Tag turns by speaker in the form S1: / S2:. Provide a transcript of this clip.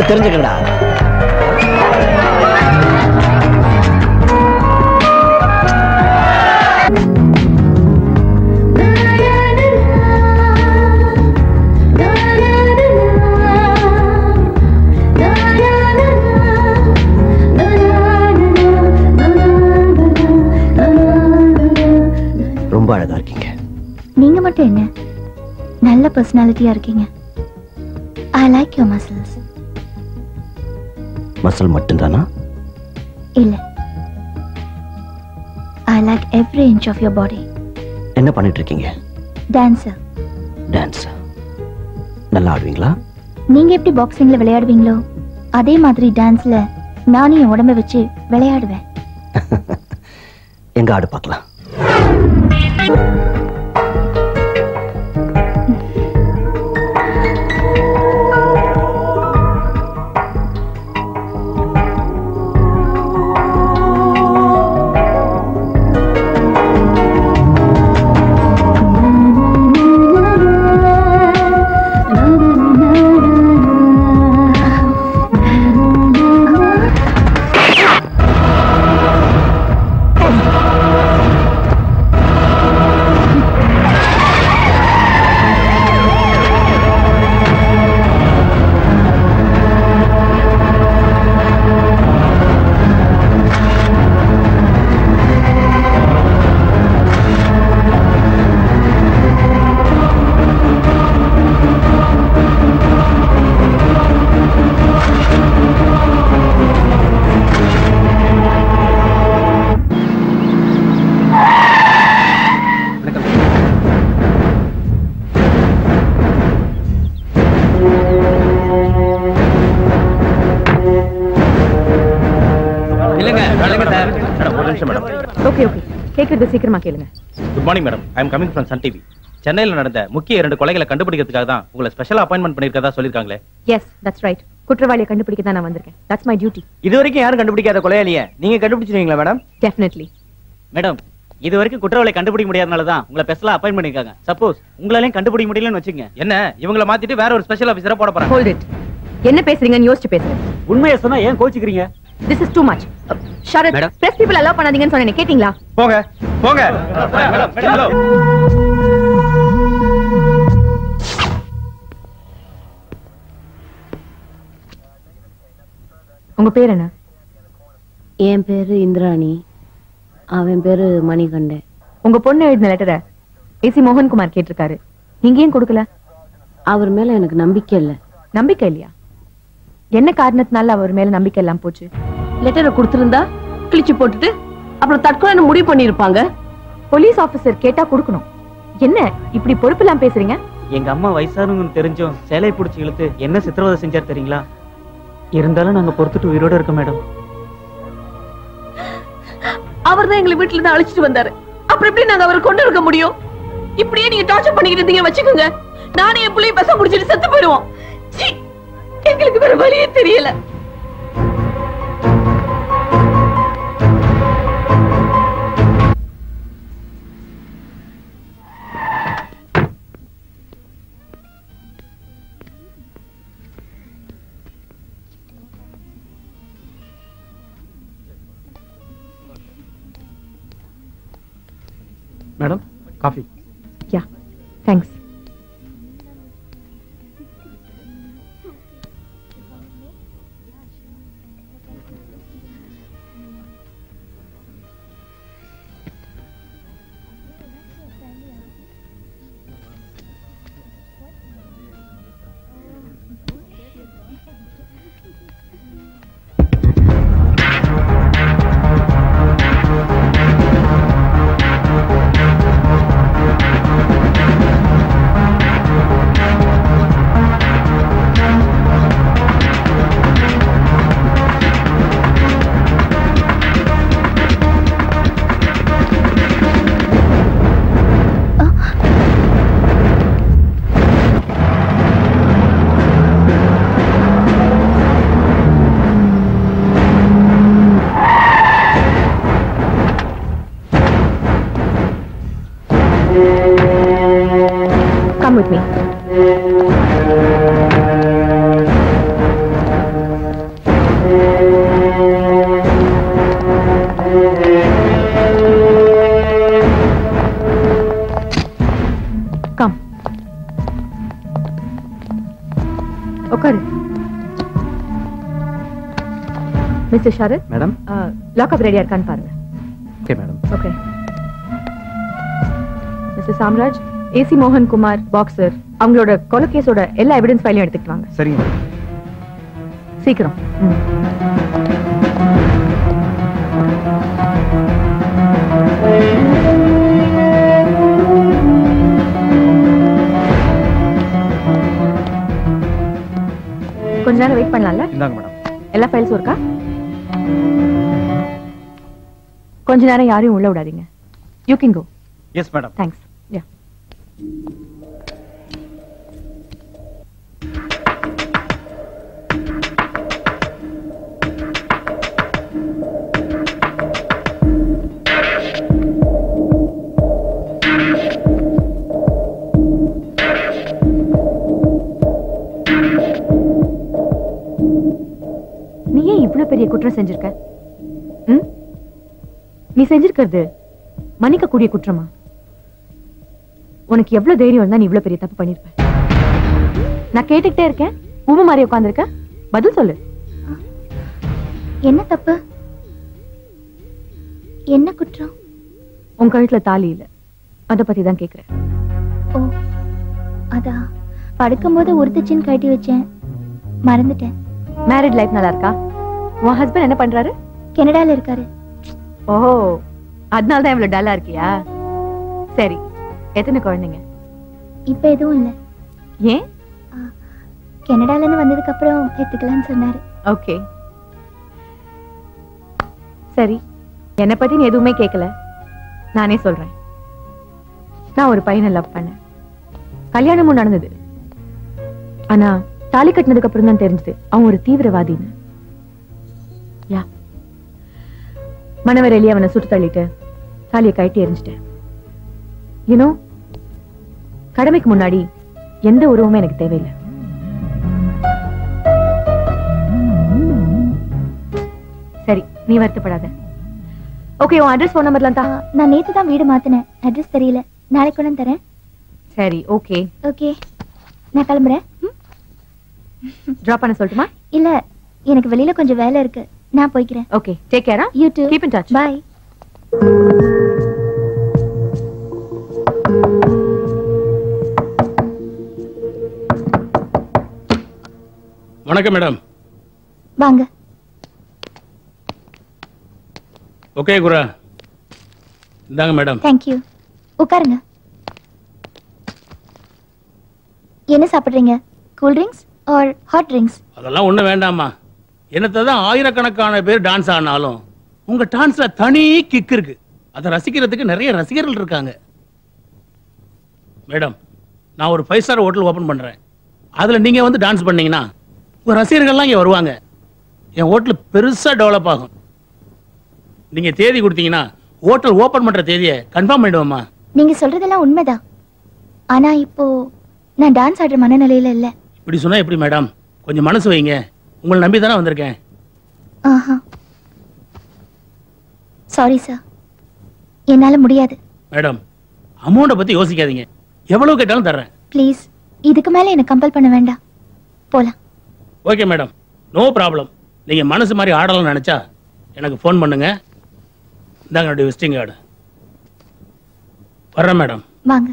S1: இப்ப தெரிஞ்சுக்கடா. ரொம்ப அழகா இருக்கீங்க.
S2: நீங்க மட்டும் என்ன நல்ல பர்சனாலிட்டியா இருக்கீங்க. I like your muscles.
S1: Muscle மட்டும்தானா?
S2: இல்ல, I like every inch of your body.
S1: என்ன பண்ணிட்டு இருக்கீங்க?
S2: Dancer.
S1: டான்ஸ் நல்லா ஆடுவீங்களா?
S2: நீங்க எப்படி பாக்ஸிங்ல விளையாடுவீங்களோ அதே மாதிரி டான்ஸ்ல நானும் என் உடம்ப வச்சு விளையாடுவேன்.
S1: எங்க ஆடு பார்க்கலாம்.
S3: சீக்கிரமா கேளுங்க. Good morning madam. I am coming from Sun TV. சென்னையில் நடந்த முக்கிய 2 கொலைகளை கண்டுபிடிக்கிறதுக்காக தான் உங்களை ஸ்பெஷல் அப்பாயின்ட்மென்ட் பண்ணிருக்கதா சொல்லிருக்காங்களே.
S4: Yes, that's right. குற்றவாளியை கண்டுபிடிக்க தான் நான் வந்திருக்கேன். That's my duty.
S5: இதுவரைக்கும் யாரும் கண்டுபிடிக்காத கொலையாளியை நீங்க கண்டுபிடிச்சிருவீங்களா மேடம்?
S4: டெஃபினெட்லி.
S3: மேடம், இதுவரைக்கும் குற்றவாளியை கண்டுபிடிக்க முடியாதனால தான் உங்களை ஸ்பெஷலா அப்பாயின்ட் பண்ணிருக்காங்க. சப்போஸ் உங்களாலையும் கண்டுபிடிக்க முடியலன்னு வச்சுங்க, என்ன இவங்கள மாத்திட்டு வேற ஒரு ஸ்பெஷல் ஆபீசரா போட போறாங்க.
S4: Hold it. என்ன பேசுறீங்கன்னு யோசிச்சு பேசுங்க.
S3: உண்மையை சொன்னா ஏன் கோச்சிக்கிறீங்க?
S4: This is too much. Sharat, press people allow பண்ணாதீங்கன்னு சொன்னேன். கேட்டிங்களா?
S5: போங்க போங்க. ஹலோ.
S4: உங்க பேர் என்ன?
S6: என் பேரு இந்திராணி. அவன் பேரு மணிகண்டன்.
S4: உங்க பொண்ணு எழுதின லெட்டரை ஏசி மோகன்குமார் கேட்டிருக்காரு. நீங்க ஏன் கொடுக்கல?
S6: அவர் மேல எனக்கு நம்பிக்கை இல்ல.
S4: நம்பிக்கை இல்லையா? என்ன காரணத்தினால அவர் மேல நம்பிக்கை எல்லாம் போச்சு?
S6: லெட்டரை கொடுத்திருந்தா கிழிச்சு போட்டுட்டு அப்புறம் தற்கொலை முடிவு பண்ணிருப்பாங்க.
S4: போலீஸ் ஆபீசர் கேட்டா கொடுக்கணும். என்ன இப்படி பொறுப்பெல்லாம் பேசுறீங்க?
S3: எங்க அம்மா வயசானவங்கன்னு தெரிஞ்சும் சேலை பிடிச்சி இழுத்து என்ன சித்திரவதை செஞ்சார் தெரியுங்களா? இருந்தாலும் நாங்க பொறுத்துட்டு உயிரோட இருக்கோம் மேடம்.
S6: அவர் தான் எங்களை வீட்டுல இருந்து அழைச்சிட்டு வந்தாரு. அப்புறம் எப்படி நாங்க அவரை கொண்டு இருக்க முடியும்? இப்படியே நீங்க டார்ச்சர் பண்ணிக்கிட்டு இருந்தீங்க வச்சுக்கோங்க, நானே என் பிள்ளைய பசங்க முடிச்சிட்டு செத்து போயிடுவோம். எங்களுக்கு வேற வழியே தெரியல.
S3: Madam, coffee.
S4: Ya, thanks. Come with me. உட்காரு. Mister Sharath,
S5: madam.
S4: லாக்அப் ரெடியா இருக்கான்னு பாருங்க.
S5: Okay madam.
S4: Okay. Mister Samraj, AC மோகன் குமார் பாக்ஸர் அவங்களோட கொலை கேஸோட எல்லா எவிடன்ஸ் ஃபைலையும் எடுத்துட்டு வாங்க.
S5: சரிங்க.
S4: சீக்கிரம். கொஞ்ச நேரம் வெயிட் பண்ணலாம்ல?
S5: இந்தாங்க மேடம்.
S4: எல்லா ஃபைல்ஸும் இருக்கா? கொஞ்ச நேரம் யாரையும் உள்ள விடாதீங்க. You can go.
S5: Yes madam.
S4: Thanks. Ya. நீ ஏன் இவ்வளவு பெரிய குற்றம் செஞ்சிருக்க? நீ செஞ்சிருக்கிறது மன்னிக்க கூடிய குற்றமா? உனக்கு எவ்வளவு தைரியம் இருந்தா நீ இவ்வளவு பெரிய தப்பு பண்ணிருப்ப? நான் கேட்டுக்கிட்டே இருக்கேன், ஊமை மாதிரி உட்கார்ந்திருக்க. பதில் சொல்லு.
S2: என்ன தப்பு? என்ன குற்றம்?
S4: உன் கழுத்துல தாலி இல்ல, அத பத்தி தான் கேக்குறேன்.
S2: ஓ, அதா படுக்கும்போது உறுத்துச்சின்னு கட்டி வச்சேன், மறந்துட்டேன்.
S4: மேரிட் லைஃப் நல்லா இருக்கா? உன் ஹஸ்பண்ட் என்ன பண்றாரு?
S2: கனடால இருக்காரு.
S4: ஓஹோ, அதனால தான் இவ்வளவு டல்லா இருக்கியா? சரி, எத்தனை குழந்தைங்க?
S2: இப்ப எதுவும் இல்ல.
S4: ஏன்?
S2: கனடால இருந்து வந்ததுக்கு அப்புறம் எடுத்துக்கலாம்னு சொன்னாரு.
S4: ஓகே, சரி. என்னை பத்தி நீ எதுவுமே கேட்கல, நானே சொல்றேன். நான் ஒரு பையனை லவ் பண்ணேன். கல்யாணமும் நடந்தது. ஆனா தாலி கட்டினதுக்கு அப்புறம் தான் தெரிஞ்சது அவன் ஒரு தீவிரவாதின்னு. யா, மனவரையிலேயே அவனை சுட்டு தள்ளிட்டு தாலியை கட்டி எரிஞ்சிட்டேன். யூனோ, கடமைக்கு முன்னாடி எந்த உறவுமே எனக்கு தேவையில்லை. சரி, நீ வருத்தப்படாத. ஓகே, உன் அட்ரஸ் ஃபோன் நம்பர்லாம் தான்.
S2: நான் நேத்து தான் வீடு மாத்தினேன், அட்ரஸ் தெரியல. நாளைக்கு கொண்டு தரேன்.
S4: சரி, ஓகே.
S2: ஓகே, நான் கிளம்புறேன்.
S4: டிராப் பண்ண சொல்லட்டுமா?
S2: இல்ல, எனக்கு வெளியில கொஞ்சம் வேலை இருக்கு, நான் போய்க்கிறேன்.
S4: Okay, take care.
S2: You too.
S4: Keep in touch.
S2: Bye.
S7: வணக்கம் மேடம்.
S2: வாங்க.
S7: ஓகே குரா, இந்தாங்க மேடம்.
S2: Thank you. உட்காருங்க. என்ன சாப்பிடுறீங்க? Cool drinks or hot drinks?
S7: அதெல்லாம் ஒண்ணும் வேண்டாமா. என்னத்தான் ஆயிரக்கணக்கான பேர் டான்ஸ் ஆனாலும் உங்க டான்ஸ்ல தனி கிக் இருக்கு. அதை ரசிக்கிறதுக்கு நிறைய ரசிகர்கள் இருக்காங்க. மேடம், நான் ஒரு 5 ஸ்டார் ஹோட்டல் ஓபன் பண்றேன். அதுல நீங்க வந்து டான்ஸ் பண்ணீங்கன்னா உங்க ரசிகர்கள்லாம் இங்க வருவாங்க. என் ஹோட்டல் பெருசா டெவலப் ஆகும். நீங்க தேதி கொடுத்தீங்கன்னா ஹோட்டல் ஓபன் பண்ற தேதியை கன்ஃபார்ம் பண்ணிடுவோமா?
S2: நீங்க சொல்றதெல்லாம் உண்மைதான். ஆனா இப்போ நான் டான்ஸ் ஆடுற மனநிலையில இல்ல.
S7: இப்படி சொன்னா எப்படி மேடம்? கொஞ்சம் மனசு வைங்க. உங்களை நம்பி தானே வந்திருக்கேன்.
S2: ஆஹா, சாரி சார், என்னால முடியாது.
S7: மேடம், அமௌண்ட பத்தி யோசிக்காதீங்க. எவ்வளவு கேட்டாலும் தர்றேன்.
S2: ப்ளீஸ், இதுக்கு மேல என்ன கம்பல் பண்ண வேண்டாம். போலாம்.
S7: Okay madam, no problem. நீங்க மனசு மாதிரி ஆடலாம்னு நினைச்சா எனக்கு ஃபோன் பண்ணுங்க. இந்தாங்க என்னுடைய விசிட்டிங் கார்டு. வர்றேன் மேடம்.
S2: வாங்க.